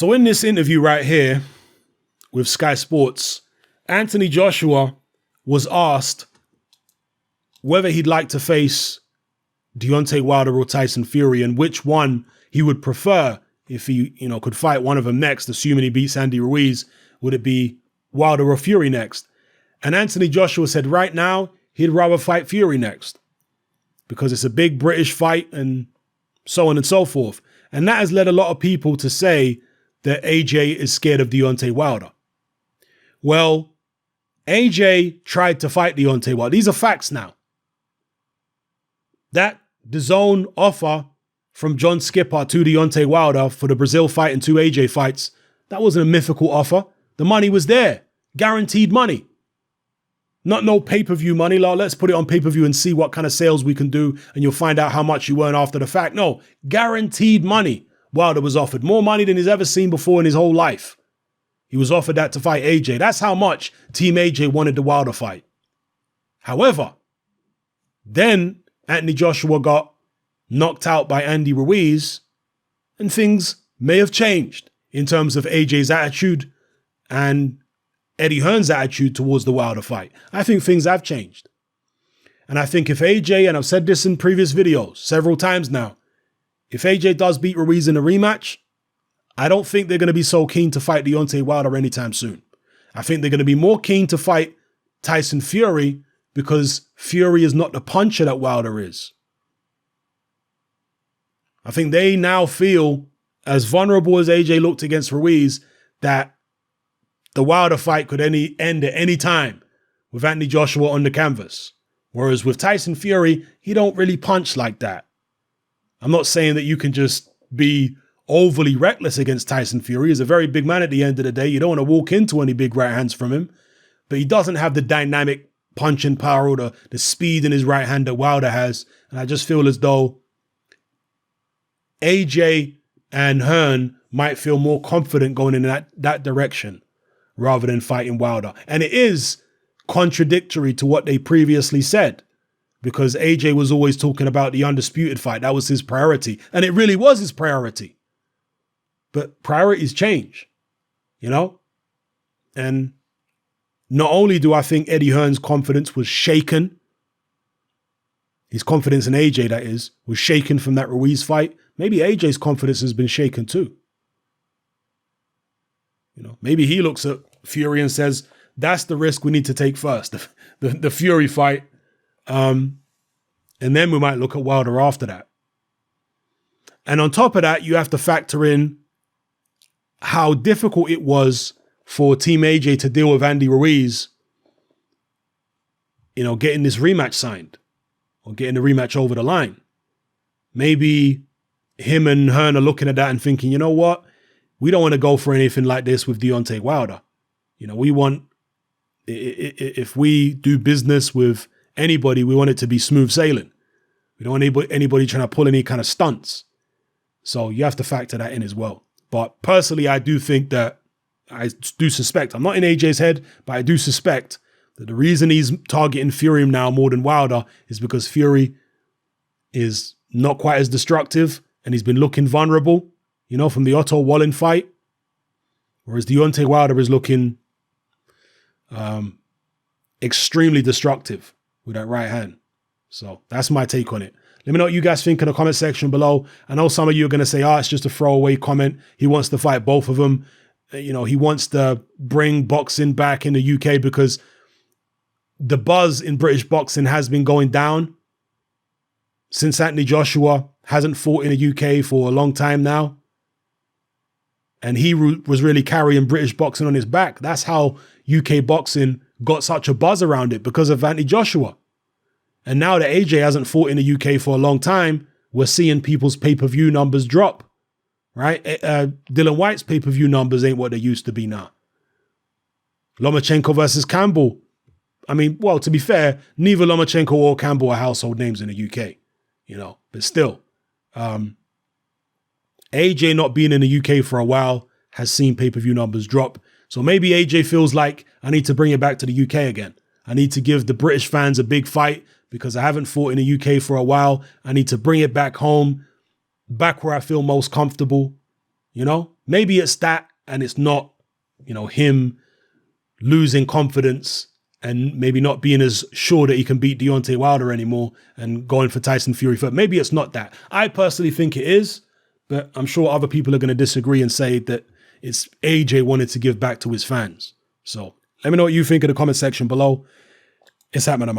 So in this interview right here with Sky Sports, Anthony Joshua was asked whether he'd like to face Deontay Wilder or Tyson Fury and which one he would prefer if he, could fight one of them next, assuming he beats Andy Ruiz. Would it be Wilder or Fury next? And Anthony Joshua said right now he'd rather fight Fury next because it's a big British fight and so on and so forth. And that has led a lot of people to say that AJ is scared of Deontay Wilder. Well, AJ tried to fight Deontay Wilder. These are facts now. That DAZN offer from John Skipper to Deontay Wilder for the Brazil fight and 2 AJ fights, that wasn't a mythical offer. The money was there. Guaranteed money. Not no pay-per-view money. Like, let's put it on pay-per-view and see what kind of sales we can do and you'll find out how much you earn after the fact. No, guaranteed money. Wilder was offered more money than he's ever seen before in his whole life. He was offered that to fight AJ. That's how much Team AJ wanted the Wilder fight. However, then Anthony Joshua got knocked out by Andy Ruiz and things may have changed in terms of AJ's attitude and Eddie Hearn's attitude towards the Wilder fight. I think things have changed. And I think if AJ, and I've said this in previous videos several times now, if AJ does beat Ruiz in a rematch, I don't think they're going to be so keen to fight Deontay Wilder anytime soon. I think they're going to be more keen to fight Tyson Fury because Fury is not the puncher that Wilder is. I think they now feel, as vulnerable as AJ looked against Ruiz, that the Wilder fight could end at any time with Anthony Joshua on the canvas. Whereas with Tyson Fury, he don't really punch like that. I'm not saying that you can just be overly reckless against Tyson Fury. He's a very big man at the end of the day. You don't want to walk into any big right hands from him. But he doesn't have the dynamic punching power or the speed in his right hand that Wilder has. And I just feel as though AJ and Hearn might feel more confident going in that direction rather than fighting Wilder. And it is contradictory to what they previously said, because AJ was always talking about the undisputed fight. That was his priority. And it really was his priority. But priorities change, And not only do I think Eddie Hearn's confidence was shaken, his confidence in AJ, that is, was shaken from that Ruiz fight, maybe AJ's confidence has been shaken too. Maybe he looks at Fury and says, that's the risk we need to take first, the Fury fight. And then we might look at Wilder after that. And on top of that, you have to factor in how difficult it was for Team AJ to deal with Andy Ruiz, getting this rematch signed or getting the rematch over the line. Maybe him and Hearn are looking at that and thinking, you know what? We don't want to go for anything like this with Deontay Wilder. We want, if we do business with anybody, we want it to be smooth sailing. We don't want anybody trying to pull any kind of stunts. So you have to factor that in as well. But personally, I do suspect, I'm not in AJ's head, but I do suspect that the reason he's targeting Fury now more than Wilder is because Fury is not quite as destructive and he's been looking vulnerable, from the Otto Wallin fight. Whereas Deontay Wilder is looking extremely destructive with that right hand. So that's my take on it. Let me know what you guys think in the comment section below. I know some of you are going to say, it's just a throwaway comment. He wants to fight both of them. He wants to bring boxing back in the UK because the buzz in British boxing has been going down since Anthony Joshua hasn't fought in the UK for a long time now. And he was really carrying British boxing on his back. That's how UK boxing got such a buzz around it, because of Anthony Joshua. And now that AJ hasn't fought in the UK for a long time, we're seeing people's pay-per-view numbers drop, right? Dylan White's pay-per-view numbers ain't what they used to be now. Lomachenko versus Campbell. To be fair, neither Lomachenko or Campbell are household names in the UK, but still. AJ not being in the UK for a while has seen pay-per-view numbers drop. So maybe AJ feels like, I need to bring it back to the UK again. I need to give the British fans a big fight because I haven't fought in the UK for a while. I need to bring it back home, back where I feel most comfortable. You know, maybe it's that and it's not, you know, him losing confidence and maybe not being as sure that he can beat Deontay Wilder anymore and going for Tyson Fury first. Maybe it's not that. I personally think it is, but I'm sure other people are going to disagree and say that it's AJ wanted to give back to his fans. So let me know what you think in the comment section below. It's happening. I'm out.